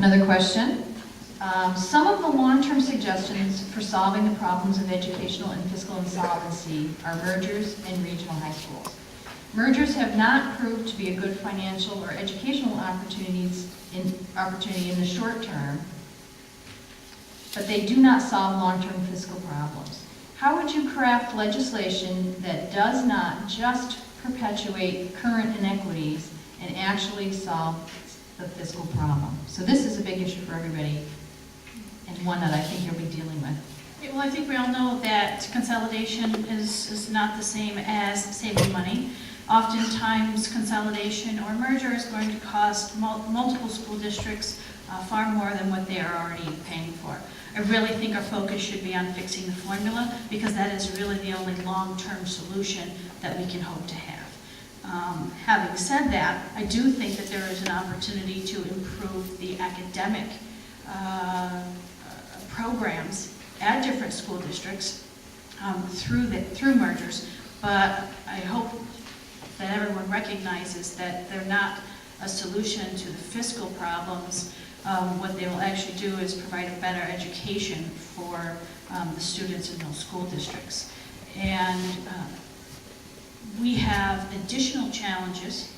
Another question. Some of the long-term suggestions for solving the problems of educational and fiscal insolvency are mergers in regional high schools. Mergers have not proved to be a good financial or educational opportunity in the short term, but they do not solve long-term fiscal problems. How would you craft legislation that does not just perpetuate current inequities and actually solve the fiscal problem? So this is a big issue for everybody, and one that I think you'll be dealing with. Well, I think we all know that consolidation is not the same as saving money. Oftentimes, consolidation or merger is going to cost multiple school districts far more than what they are already paying for. I really think our focus should be on fixing the formula, because that is really the only long-term solution that we can hope to have. Having said that, I do think that there is an opportunity to improve the academic programs at different school districts through mergers, but I hope that everyone recognizes that they're not a solution to the fiscal problems. What they will actually do is provide a better education for the students in those school districts. And we have additional challenges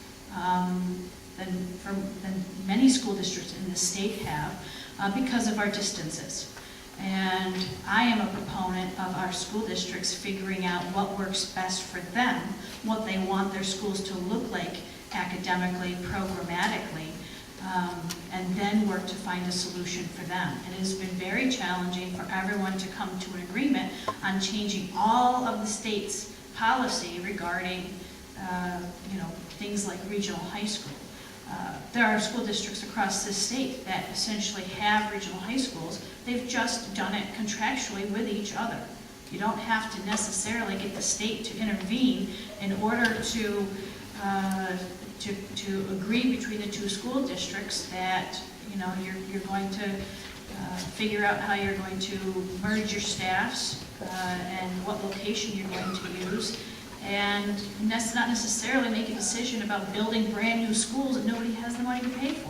than many school districts in the state have because of our distances. And I am a proponent of our school districts figuring out what works best for them, what they want their schools to look like academically, programmatically, and then work to find a solution for them. It has been very challenging for everyone to come to an agreement on changing all of the state's policy regarding things like regional high school. There are school districts across the state that essentially have regional high schools. They've just done it contractually with each other. You don't have to necessarily get the state to intervene in order to agree between the two school districts that you're going to figure out how you're going to merge your staffs and what location you're going to use. And that's not necessarily make a decision about building brand new schools that nobody has the money to pay for.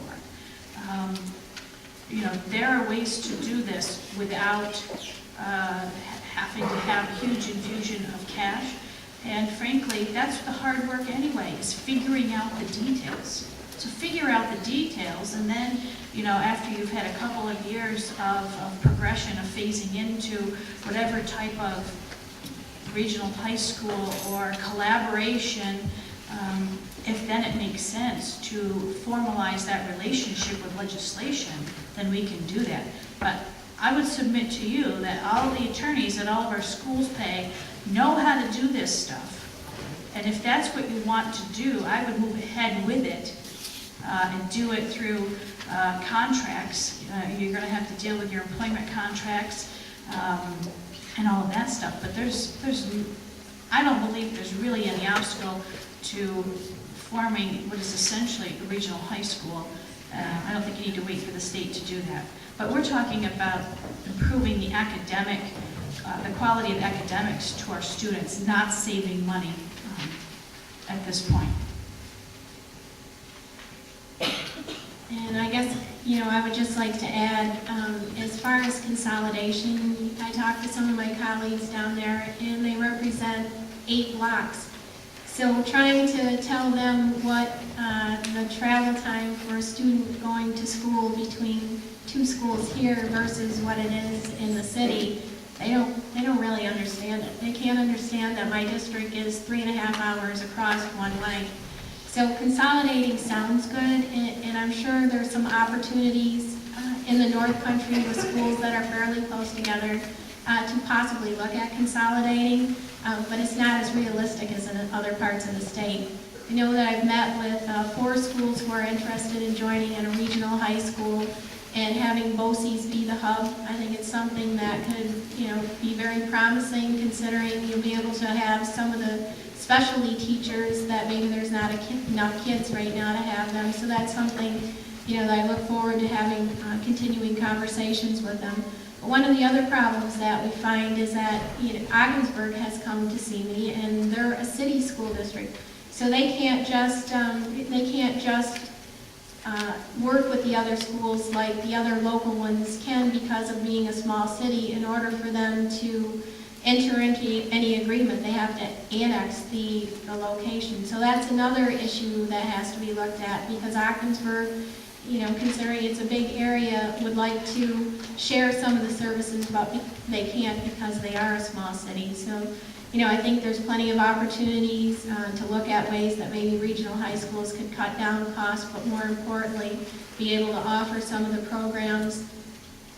There are ways to do this without having to have a huge infusion of cash. And frankly, that's the hard work anyway, is figuring out the details. So figure out the details, and then, after you've had a couple of years of progression, of phasing into whatever type of regional high school or collaboration, if then it makes sense to formalize that relationship with legislation, then we can do that. But I would submit to you that all the attorneys that all of our schools pay know how to do this stuff. And if that's what you want to do, I would move ahead with it and do it through contracts. You're going to have to deal with your employment contracts and all of that stuff. But I don't believe there's really any obstacle to forming what is essentially a regional high school. I don't think you need to wait for the state to do that. But we're talking about improving the quality of academics to our students, not saving money at this point. And I guess, I would just like to add, as far as consolidation, I talked to some of my colleagues down there, and they represent 8 blocks. So trying to tell them what the travel time for a student going to school between 2 schools here versus what it is in the city, they don't really understand it. They can't understand that my district is 3.5 hours across one way. So consolidating sounds good, and I'm sure there's some opportunities in the North Country with schools that are fairly close together to possibly look at consolidating, but it's not as realistic as in other parts of the state. I know that I've met with 4 schools who are interested in joining in a regional high school and having BOCES be the hub. I think it's something that could, be very promising, considering you'll be able to have some of the specialty teachers that maybe there's not enough kids right now to have them. So that's something, that I look forward to having continuing conversations with them. But one of the other problems that we find is that Ogdensburg has come to see me, and they're a city school district, so they can't just work with the other schools like the other local ones can because of being a small city. In order for them to enter into any agreement, they have to annex the location. So that's another issue that has to be looked at, because Ogdensburg, you know, considering it's a big area, would like to share some of the services, but they can't because they are a small city. So, you know, I think there's plenty of opportunities to look at ways that maybe regional high schools could cut down costs, but more importantly, be able to offer some of the programs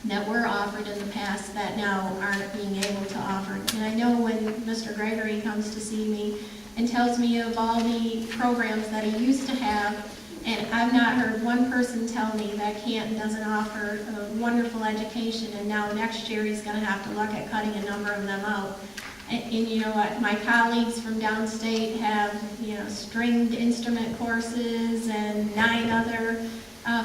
that were offered in the past that now aren't being able to offer. And I know when Mr. Gregory comes to see me and tells me of all the programs that he used to have, and I've not heard one person tell me that Canton doesn't offer a wonderful education, and now next year he's going to have to look at cutting a number of them out. And you know what, my colleagues from downstate have, you know, stringed instrument courses and 9 other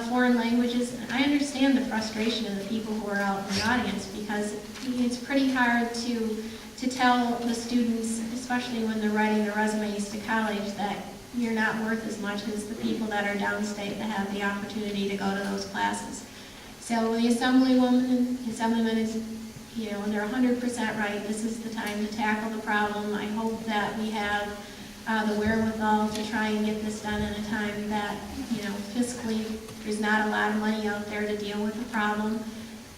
foreign languages. I understand the frustration of the people who are out in the audience, because it's pretty hard to tell the students, especially when they're writing their resumes to college, that you're not worth as much as the people that are downstate that have the opportunity to go to those classes. So the Assemblywoman, Assemblyman is, you know, and they're 100% right. This is the time to tackle the problem. I hope that we have the wherewithal to try and get this done in a time that, you know, fiscally, there's not a lot of money out there to deal with the problem.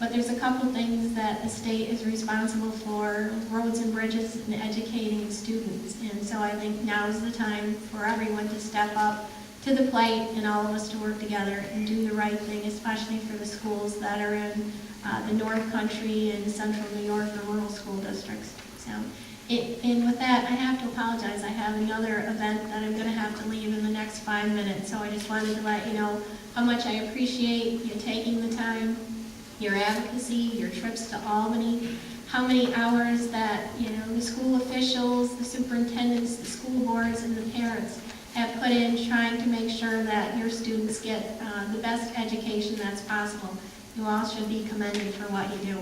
But there's a couple things that the state is responsible for: roads and bridges and educating students. And so I think now is the time for everyone to step up to the plate and all of us to work together and do the right thing, especially for the schools that are in the North Country and Central New York or rural school districts. So, and with that, I have to apologize. I have another event that I'm going to have to leave in the next 5 minutes. So I just wanted to let you know how much I appreciate you taking the time, your advocacy, your trips to Albany, how many hours that, you know, the school officials, the superintendents, the school boards, and the parents have put in trying to make sure that your students get the best education that's possible. You all should be commended for what you do.